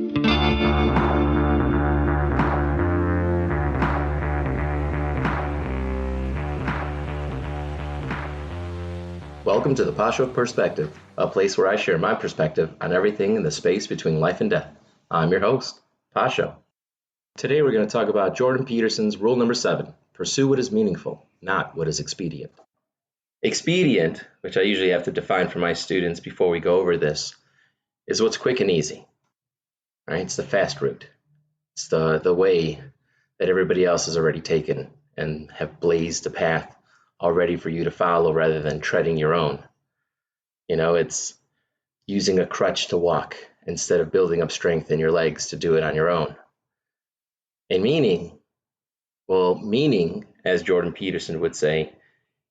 Welcome to the Pasho Perspective, a place where I share my perspective on everything in the space between life and death. I'm your host, Pasho. Today we're going to talk about Jordan Peterson's rule number 7, pursue what is meaningful, not what is expedient. Expedient, which I usually have to define for my students before we go over this, is what's quick and easy. Right? It's the fast route. It's the way that everybody else has already taken and have blazed a path already for you to follow rather than treading your own. It's using a crutch to walk instead of building up strength in your legs to do it on your own. And meaning, as Jordan Peterson would say,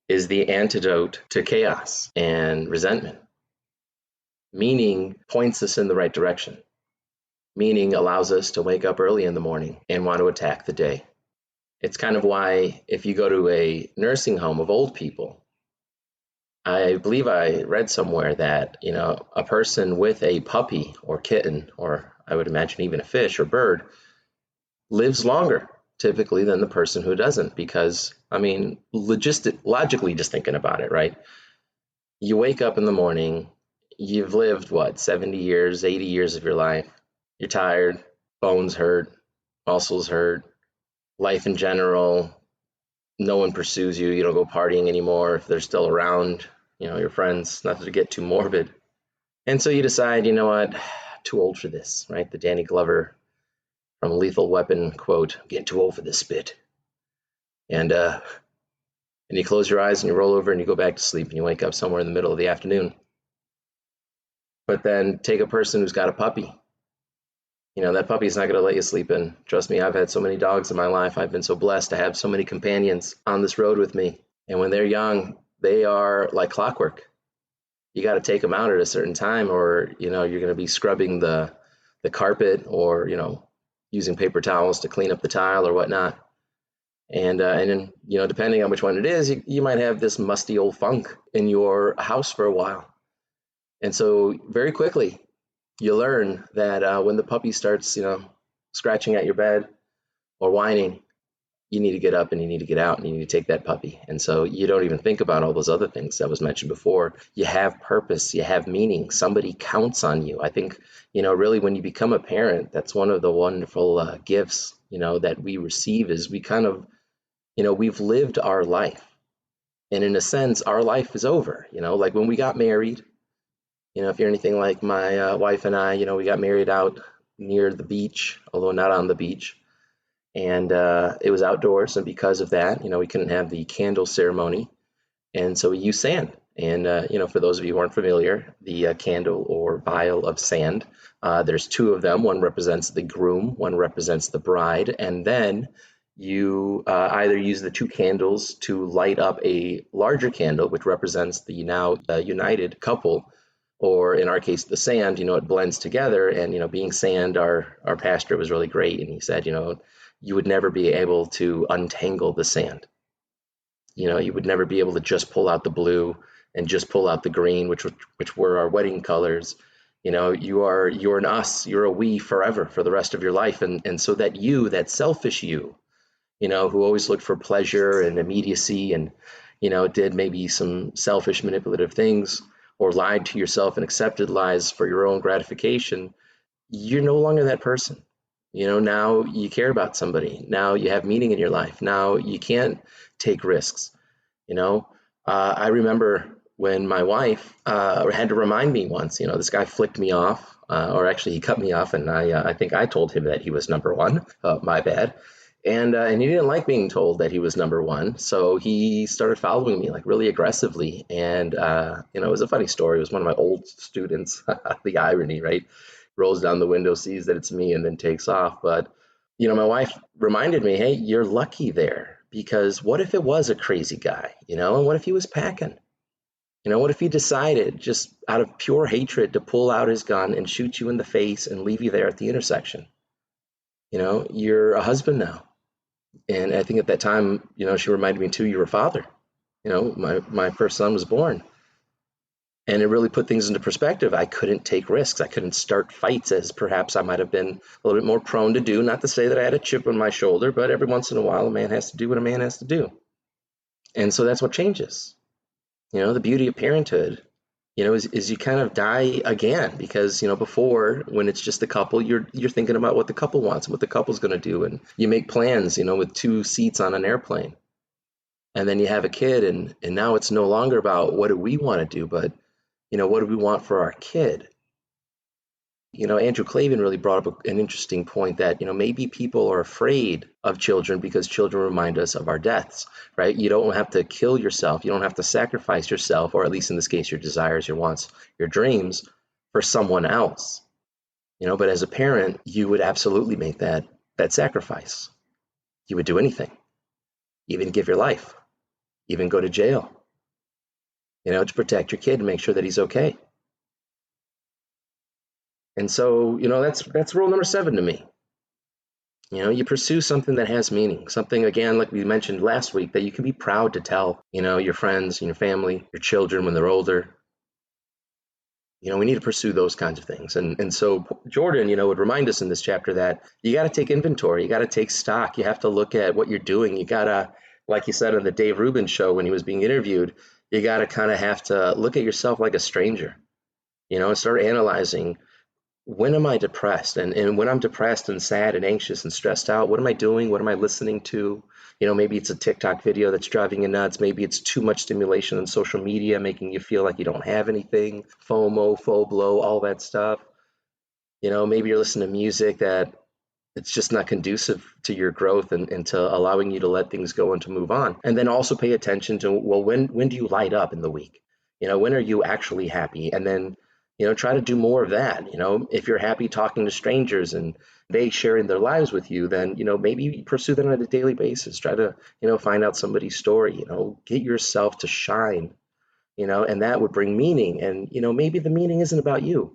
is the antidote to chaos and resentment. Meaning points us in the right direction. Meaning allows us to wake up early in the morning and want to attack the day. It's kind of why if you go to a nursing home of old people, I believe I read somewhere that, a person with a puppy or kitten, or I would imagine even a fish or bird, lives longer typically than the person who doesn't. Because, logically just thinking about it, right? You wake up in the morning, you've lived, 70 years, 80 years of your life. You're tired, bones hurt, muscles hurt. Life in general, no one pursues you. You don't go partying anymore if they're still around, your friends, not to get too morbid. And so you decide, too old for this, right? The Danny Glover from Lethal Weapon quote, getting too old for this spit. And you close your eyes and you roll over and you go back to sleep and you wake up somewhere in the middle of the afternoon. But then take a person who's got a puppy. That puppy's not going to let you sleep in. Trust me, I've had so many dogs in my life. I've been so blessed to have so many companions on this road with me. And when they're young, they are like clockwork. You got to take them out at a certain time or, you're going to be scrubbing the carpet or, using paper towels to clean up the tile or whatnot. And then, depending on which one it is, you might have this musty old funk in your house for a while. And so very quickly, you learn that when the puppy starts, scratching at your bed or whining, you need to get up and you need to get out and you need to take that puppy. And so you don't even think about all those other things that was mentioned before. You have purpose, you have meaning. Somebody counts on you. I think, really when you become a parent, that's one of the wonderful gifts, that we receive is we kind of, we've lived our life. And in a sense, our life is over, like when we got married. If you're anything like my wife and I, we got married out near the beach, although not on the beach. And it was outdoors. And because of that, we couldn't have the candle ceremony. And so we used sand. And, for those of you who aren't familiar, the candle or vial of sand, there's two of them. One represents the groom, one represents the bride. And then you either use the two candles to light up a larger candle, which represents the now united couple. Or in our case, the sand, it blends together. And, being sand, our pastor was really great. And he said, you would never be able to untangle the sand. You would never be able to just pull out the blue and just pull out the green, which were our wedding colors. You're an us, you're a we forever for the rest of your life. And so that selfish you, who always looked for pleasure and immediacy and, did maybe some selfish manipulative things, or lied to yourself and accepted lies for your own gratification, you're no longer that person. Now you care about somebody. Now you have meaning in your life. Now you can't take risks. I remember when my wife had to remind me once, this guy flicked me off, or actually he cut me off, and I think I told him that he was number one. My bad. And he didn't like being told that he was number one. So he started following me like really aggressively. And, it was a funny story. It was one of my old students. The irony, right? Rolls down the window, sees that it's me, and then takes off. But, my wife reminded me, hey, you're lucky there. Because what if it was a crazy guy, and what if he was packing? What if he decided just out of pure hatred to pull out his gun and shoot you in the face and leave you there at the intersection? You're a husband now. And I think at that time, she reminded me too, you're a father. My first son was born. And it really put things into perspective. I couldn't take risks. I couldn't start fights as perhaps I might have been a little bit more prone to do. Not to say that I had a chip on my shoulder, but every once in a while, a man has to do what a man has to do. And so that's what changes. The beauty of parenthood, is you kind of die again, because, before, when it's just the couple, you're thinking about what the couple wants, what the couple's going to do. And you make plans, with 2 seats on an airplane. And then you have a kid, and now it's no longer about what do we want to do, but, what do we want for our kid? Andrew Clavin really brought up an interesting point that, maybe people are afraid of children because children remind us of our deaths, right? You don't have to kill yourself. You don't have to sacrifice yourself, or at least in this case, your desires, your wants, your dreams, for someone else. But as a parent, you would absolutely make that sacrifice. You would do anything, even give your life, even go to jail, to protect your kid and make sure that he's okay. And so, that's rule number 7 to me. You pursue something that has meaning, something, again, like we mentioned last week, that you can be proud to tell, your friends and your family, your children when they're older. We need to pursue those kinds of things. And so Jordan, would remind us in this chapter that you got to take inventory. You got to take stock. You have to look at what you're doing. You got to, like you said on the Dave Rubin show when he was being interviewed, you got to kind of have to look at yourself like a stranger, and start analyzing, when am I depressed? And when I'm depressed and sad and anxious and stressed out, what am I doing? What am I listening to? Maybe it's a TikTok video that's driving you nuts. Maybe it's too much stimulation on social media, making you feel like you don't have anything. FOMO, FOBLO, all that stuff. Maybe you're listening to music that it's just not conducive to your growth and to allowing you to let things go and to move on. And then also pay attention to, well, when do you light up in the week? When are you actually happy? And then try to do more of that. If you're happy talking to strangers and they sharing their lives with you, then, maybe pursue that on a daily basis. Try to, find out somebody's story, get yourself to shine, and that would bring meaning. And, maybe the meaning isn't about you.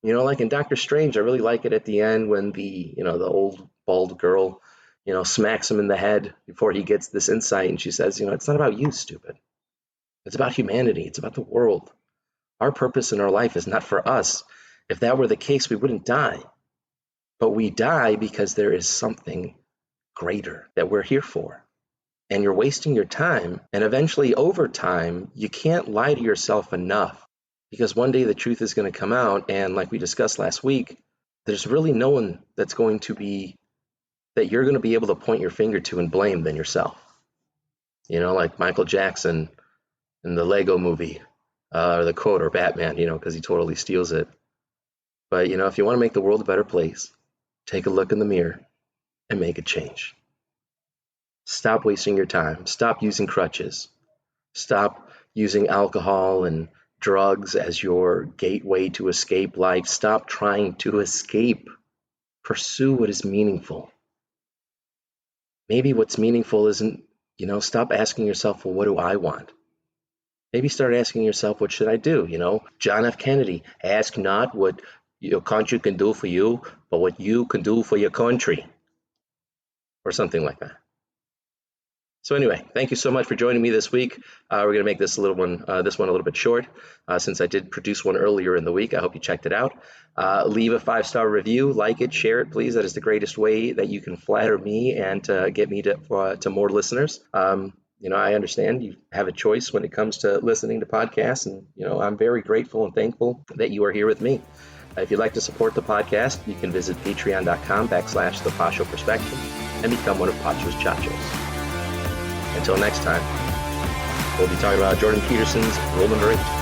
Like in Doctor Strange, I really like it at the end when the old bald girl, smacks him in the head before he gets this insight. And she says, it's not about you, stupid. It's about humanity. It's about the world. Our purpose in our life is not for us. If that were the case, we wouldn't die. But we die because there is something greater that we're here for. And you're wasting your time. And eventually, over time, you can't lie to yourself enough. Because one day the truth is going to come out. And like we discussed last week, there's really no one that's going to be, that you're going to be able to point your finger to and blame than yourself. Like Michael Jackson in the Lego movie. Or the quote, or Batman, because he totally steals it. But, if you want to make the world a better place, take a look in the mirror and make a change. Stop wasting your time. Stop using crutches. Stop using alcohol and drugs as your gateway to escape life. Stop trying to escape. Pursue what is meaningful. Maybe what's meaningful isn't, stop asking yourself, well, what do I want? Maybe start asking yourself, what should I do? John F. Kennedy, ask not what your country can do for you, but what you can do for your country, or something like that. So anyway, thank you so much for joining me this week. We're going to make this one a little bit short, since I did produce one earlier in the week. I hope you checked it out. Leave a 5-star review, like it, share it, please. That is the greatest way that you can flatter me and get me to more listeners. I understand you have a choice when it comes to listening to podcasts, and, I'm very grateful and thankful that you are here with me. If you'd like to support the podcast, you can visit patreon.com/the Pasho Perspective and become one of Pasho's Chachos. Until next time, we'll be talking about Jordan Peterson's rule number 8.